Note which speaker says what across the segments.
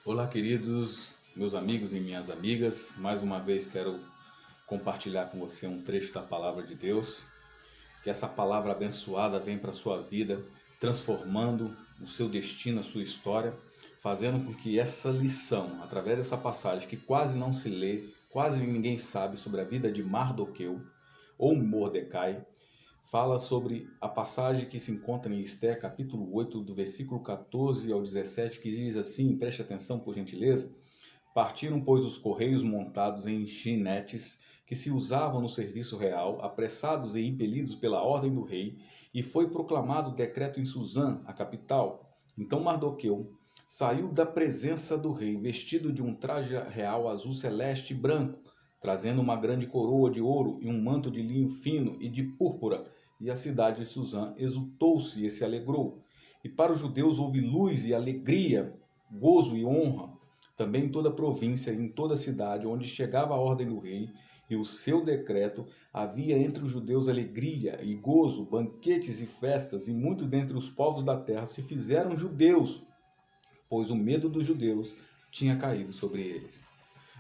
Speaker 1: Olá, queridos, meus amigos e minhas amigas. Mais uma vez quero compartilhar com você um trecho da Palavra de Deus. Que essa palavra abençoada venha para a sua vida, transformando o seu destino, a sua história, fazendo com que essa lição, através dessa passagem que quase não se lê, quase ninguém sabe sobre a vida de Mardoqueu ou Mordecai, fala sobre a passagem que se encontra em Esther, capítulo 8, do versículo 14 ao 17, que diz assim, preste atenção por gentileza: Partiram, pois, os correios montados em chinetes que se usavam no serviço real, apressados e impelidos pela ordem do rei, e foi proclamado o decreto em Suzã, a capital. Então Mardoqueu saiu da presença do rei, vestido de um traje real azul celeste e branco, trazendo uma grande coroa de ouro e um manto de linho fino e de púrpura. E a cidade de Suzã exultou-se e se alegrou. E para os judeus houve luz e alegria, gozo e honra, também em toda a província e em toda a cidade, onde chegava a ordem do rei e o seu decreto, havia entre os judeus alegria e gozo, banquetes e festas, e muitos dentre os povos da terra se fizeram judeus, pois o medo dos judeus tinha caído sobre eles.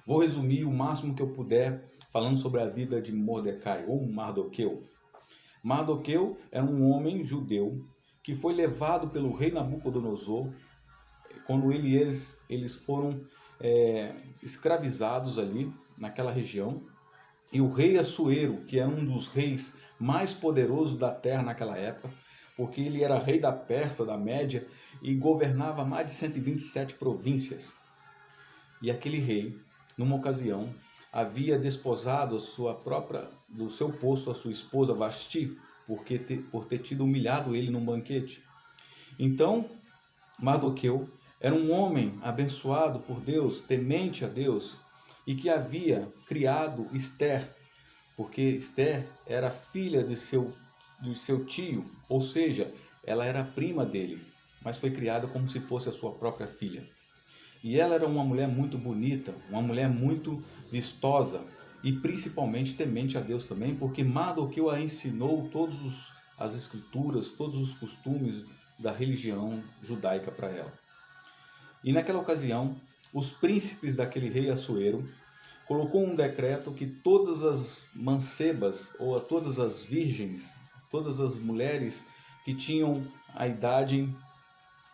Speaker 1: Vou resumir o máximo que eu puder falando sobre a vida de Mordecai, ou Mardoqueu. Mardoqueu era um homem judeu que foi levado pelo rei Nabucodonosor quando eles foram escravizados ali naquela região. E o rei Assuero, que era um dos reis mais poderosos da terra naquela época, porque ele era rei da Pérsia, da Média, e governava mais de 127 províncias. E aquele rei, numa ocasião, havia desposado do seu posto a sua esposa Vasti, por ter tido humilhado ele num banquete. Então, Mardoqueu era um homem abençoado por Deus, temente a Deus, e que havia criado Esther, porque Esther era filha do seu tio, ou seja, ela era prima dele, mas foi criada como se fosse a sua própria filha. E ela era uma mulher muito bonita, uma mulher muito vistosa e principalmente temente a Deus também, porque Mardoqueu a ensinou todas as escrituras, todos os costumes da religião judaica para ela. E naquela ocasião, os príncipes daquele rei Assuero colocou um decreto que todas as mancebas ou todas as virgens, todas as mulheres que tinham a idade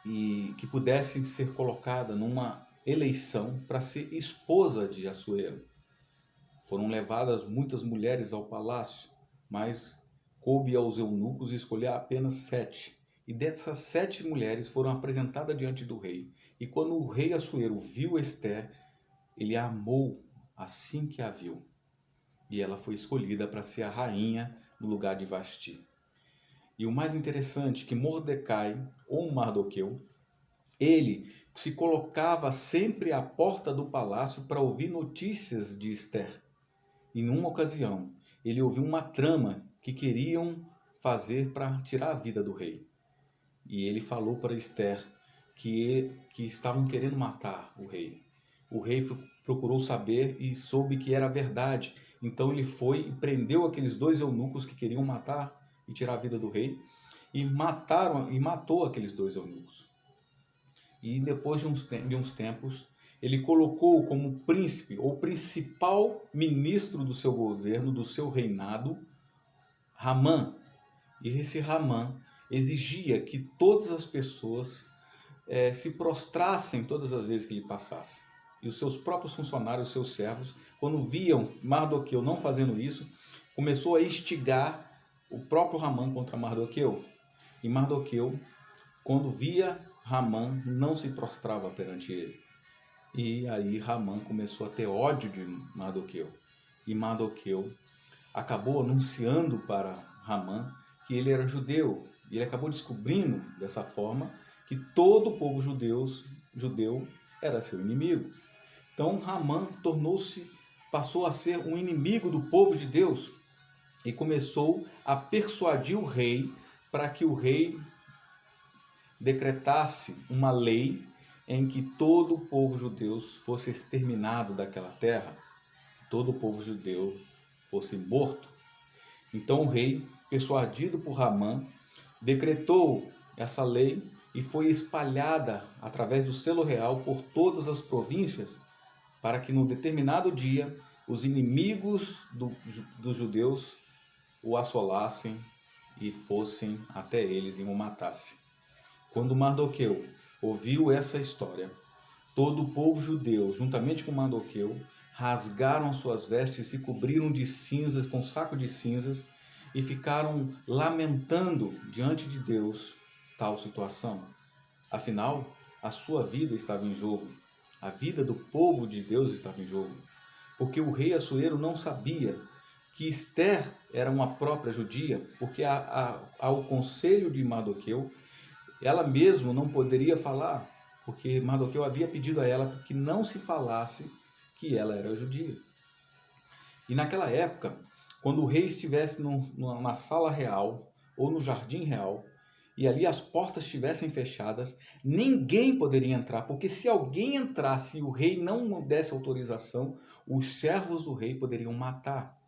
Speaker 1: e que pudessem ser colocadas numa eleição para ser esposa de Assuero. Foram levadas muitas mulheres ao palácio, mas coube aos eunucos escolher apenas 7. E dessas 7 mulheres foram apresentadas diante do rei. E quando o rei Assuero viu Esther, ele a amou assim que a viu. E ela foi escolhida para ser a rainha no lugar de Vasti. E o mais interessante é que Mordecai, ou Mardoqueu, ele se colocava sempre à porta do palácio para ouvir notícias de Esther. E numa ocasião, ele ouviu uma trama que queriam fazer para tirar a vida do rei. E ele falou para Esther que estavam querendo matar o rei. O rei procurou saber e soube que era verdade. Então ele foi e prendeu aqueles 2 eunucos que queriam matar e tirar a vida do rei, e matou aqueles 2 eunucos. E depois de uns tempos, ele colocou como príncipe ou principal ministro do seu governo, do seu reinado, Ramã. E esse Ramã exigia que todas as pessoas se prostrassem todas as vezes que ele passasse. E os seus próprios funcionários, os seus servos, quando viam Mardoqueu não fazendo isso, começou a instigar o próprio Ramã contra Mardoqueu. E Mardoqueu, quando via Ramã, não se prostrava perante ele. E aí Ramã começou a ter ódio de Mardoqueu. E Mardoqueu acabou anunciando para Ramã que ele era judeu. E ele acabou descobrindo dessa forma que todo o povo judeu era seu inimigo. Então Ramã passou a ser um inimigo do povo de Deus e começou a persuadir o rei para que o rei decretasse uma lei em que todo o povo judeu fosse exterminado daquela terra, todo o povo judeu fosse morto. Então o rei, persuadido por Ramã, decretou essa lei e foi espalhada através do selo real por todas as províncias, para que num determinado dia os inimigos dos judeus o assolassem e fossem até eles e o matassem. Quando Mardoqueu ouviu essa história, todo o povo judeu, juntamente com Mardoqueu, rasgaram suas vestes, se cobriram de cinzas, com saco de cinzas, e ficaram lamentando diante de Deus tal situação. Afinal, a sua vida estava em jogo, a vida do povo de Deus estava em jogo, porque o rei Assuero não sabia que Ester era uma própria judia, porque ao conselho de Mardoqueu, ela mesma não poderia falar, porque Mardoqueu havia pedido a ela que não se falasse que ela era judia. E naquela época, quando o rei estivesse na sala real ou no jardim real, e ali as portas estivessem fechadas, ninguém poderia entrar, porque se alguém entrasse e o rei não desse autorização, os servos do rei poderiam matar,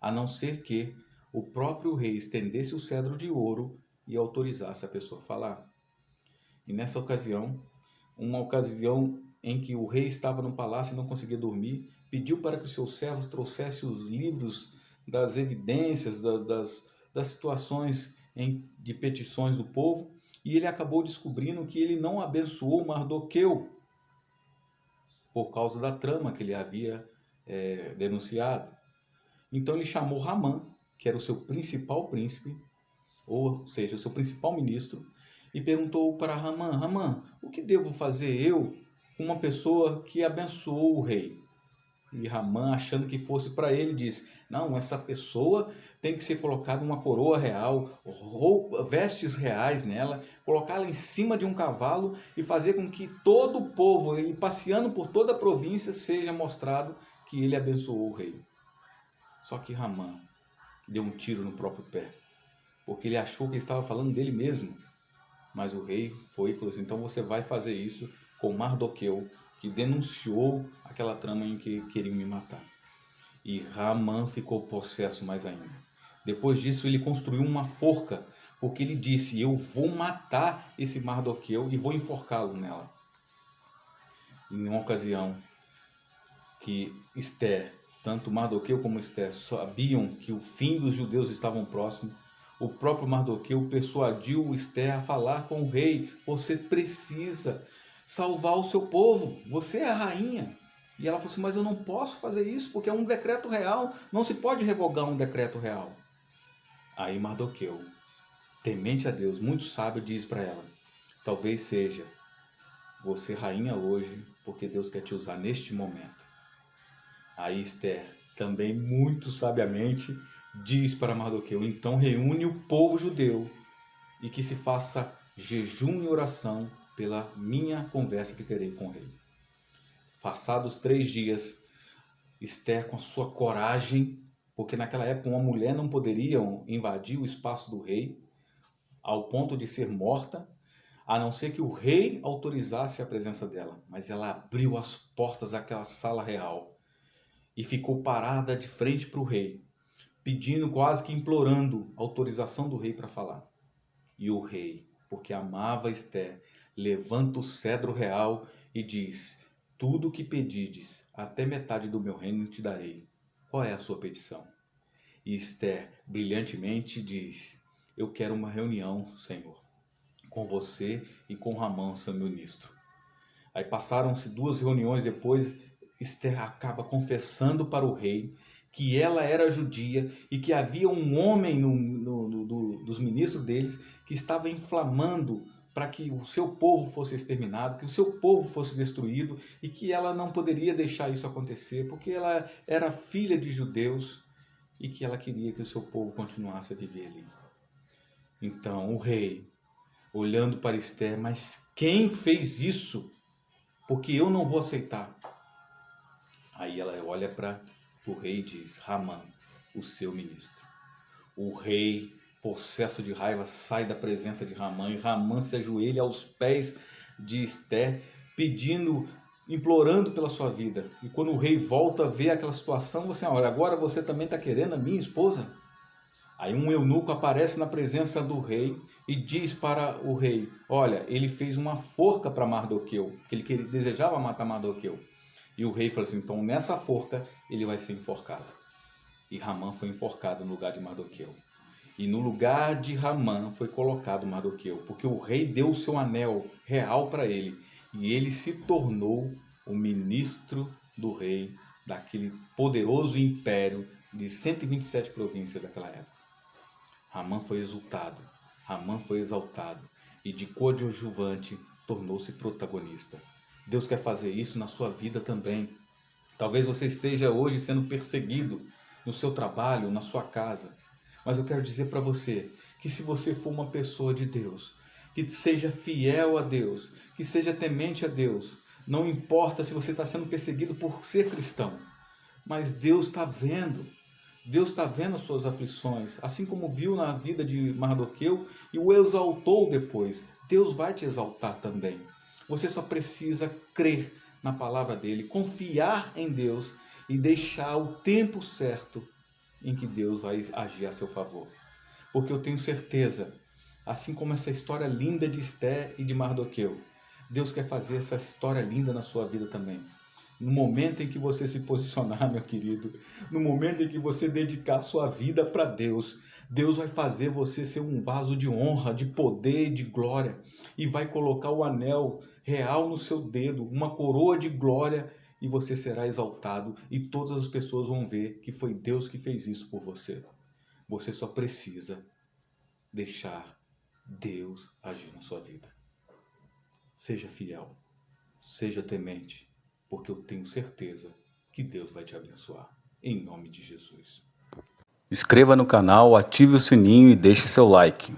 Speaker 1: a não ser que o próprio rei estendesse o cedro de ouro e autorizasse a pessoa a falar. E nessa ocasião, uma ocasião em que o rei estava no palácio e não conseguia dormir, pediu para que os seus servos trouxessem os livros das evidências, das situações de petições do povo, e ele acabou descobrindo que ele não abençoou Mardoqueu por causa da trama que ele havia denunciado. Então ele chamou Ramã, que era o seu principal príncipe, ou seja, o seu principal ministro, e perguntou para Ramã: Ramã, o que devo fazer eu com uma pessoa que abençoou o rei? E Ramã, achando que fosse para ele, disse: não, essa pessoa tem que ser colocada uma coroa real, vestes reais nela, colocá-la em cima de um cavalo e fazer com que todo o povo, ele passeando por toda a província, seja mostrado que ele abençoou o rei. Só que Ramã deu um tiro no próprio pé, porque ele achou que ele estava falando dele mesmo. Mas o rei foi e falou assim: então você vai fazer isso com Mardoqueu, que denunciou aquela trama em que queriam me matar. E Ramã ficou possesso mais ainda. Depois disso ele construiu uma forca, porque ele disse: eu vou matar esse Mardoqueu e vou enforcá-lo nela. Em uma ocasião que Ester, tanto Mardoqueu como Ester, sabiam que o fim dos judeus estavam próximo, o próprio Mardoqueu persuadiu Ester a falar com o rei: você precisa salvar o seu povo, você é a rainha. E ela falou assim: mas eu não posso fazer isso, porque é um decreto real, não se pode revogar um decreto real. Aí Mardoqueu, temente a Deus, muito sábio, diz para ela: talvez seja você rainha hoje, porque Deus quer te usar neste momento. Aí Ester, também muito sabiamente, diz para Mardoqueu: então reúne o povo judeu e que se faça jejum e oração pela minha conversa que terei com o rei. Passados 3 dias, Ester, com a sua coragem, porque naquela época uma mulher não poderia invadir o espaço do rei ao ponto de ser morta, a não ser que o rei autorizasse a presença dela. Mas ela abriu as portas daquela sala real e ficou parada de frente para o rei, pedindo, quase que implorando, autorização do rei para falar. E o rei, porque amava Ester, levanta o cedro real e diz: tudo o que pedides, até metade do meu reino te darei. Qual é a sua petição? E Ester, brilhantemente, diz: eu quero uma reunião, Senhor, com você e com Ramã, seu ministro. Aí passaram-se 2 reuniões depois, Ester acaba confessando para o rei que ela era judia e que havia um homem dos ministros deles que estava inflamando para que o seu povo fosse exterminado, que o seu povo fosse destruído, e que ela não poderia deixar isso acontecer, porque ela era filha de judeus e que ela queria que o seu povo continuasse a viver ali. Então o rei, olhando para Ester: mas quem fez isso? Porque eu não vou aceitar. Aí ela olha para o rei e diz: Ramã, o seu ministro. O rei, possesso de raiva, sai da presença de Ramã, e Ramã se ajoelha aos pés de Ester, pedindo, implorando pela sua vida. E quando o rei volta a ver aquela situação, você olha: agora você também está querendo a minha esposa? Aí um eunuco aparece na presença do rei e diz para o rei: olha, ele fez uma forca para Mardoqueu, que ele desejava matar Mardoqueu. E o rei falou assim: então nessa forca ele vai ser enforcado. E Ramã foi enforcado no lugar de Mardoqueu. E no lugar de Ramã foi colocado Mardoqueu, porque o rei deu o seu anel real para ele. E ele se tornou o ministro do rei daquele poderoso império de 127 províncias daquela época. Ramã foi exultado, Ramã foi exaltado e de coadjuvante tornou-se protagonista. Deus quer fazer isso na sua vida também. Talvez você esteja hoje sendo perseguido no seu trabalho, na sua casa. Mas eu quero dizer para você que se você for uma pessoa de Deus, que seja fiel a Deus, que seja temente a Deus, não importa se você está sendo perseguido por ser cristão, mas Deus está vendo. Deus está vendo as suas aflições, assim como viu na vida de Mardoqueu e o exaltou depois. Deus vai te exaltar também. Você só precisa crer na palavra dele, confiar em Deus e deixar o tempo certo em que Deus vai agir a seu favor. Porque eu tenho certeza, assim como essa história linda de Esté e de Mardoqueu, Deus quer fazer essa história linda na sua vida também. No momento em que você se posicionar, meu querido, no momento em que você dedicar sua vida para Deus, Deus vai fazer você ser um vaso de honra, de poder e de glória, e vai colocar o anel real no seu dedo, uma coroa de glória, e você será exaltado, e todas as pessoas vão ver que foi Deus que fez isso por você. Você só precisa deixar Deus agir na sua vida. Seja fiel, seja temente, porque eu tenho certeza que Deus vai te abençoar. Em nome de Jesus.
Speaker 2: Inscreva no canal, ative o sininho e deixe seu like.